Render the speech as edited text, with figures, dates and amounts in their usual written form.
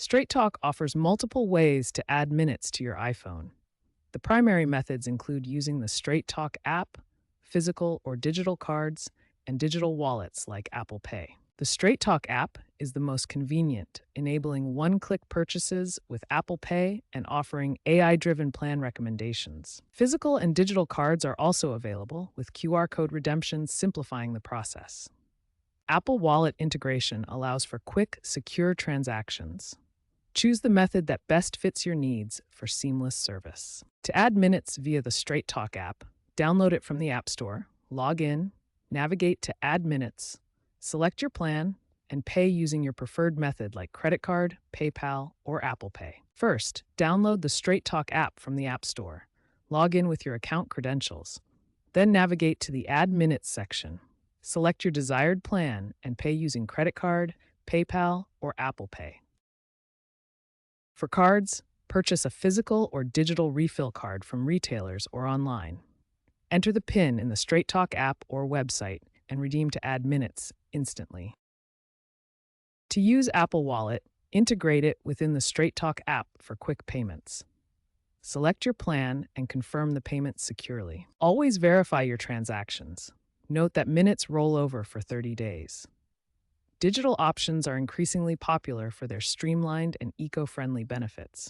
Straight Talk offers multiple ways to add minutes to your iPhone. The primary methods include using the Straight Talk app, physical or digital cards, and digital wallets like Apple Pay. The Straight Talk app is the most convenient, enabling one-click purchases with Apple Pay and offering AI-driven plan recommendations. Physical and digital cards are also available, with QR code redemptions simplifying the process. Apple Wallet integration allows for quick, secure transactions. Choose the method that best fits your needs for seamless service. To add minutes via the Straight Talk app, download it from the App Store, log in, navigate to Add Minutes, select your plan, and pay using your preferred method like credit card, PayPal, or Apple Pay. First, download the Straight Talk app from the App Store. Log in with your account credentials. Then navigate to the Add Minutes section. Select your desired plan and pay using credit card, PayPal, or Apple Pay. For cards, purchase a physical or digital refill card from retailers or online. Enter the PIN in the Straight Talk app or website and redeem to add minutes instantly. To use Apple Wallet, integrate it within the Straight Talk app for quick payments. Select your plan and confirm the payment securely. Always verify your transactions. Note that minutes roll over for 30 days. Digital options are increasingly popular for their streamlined and eco-friendly benefits.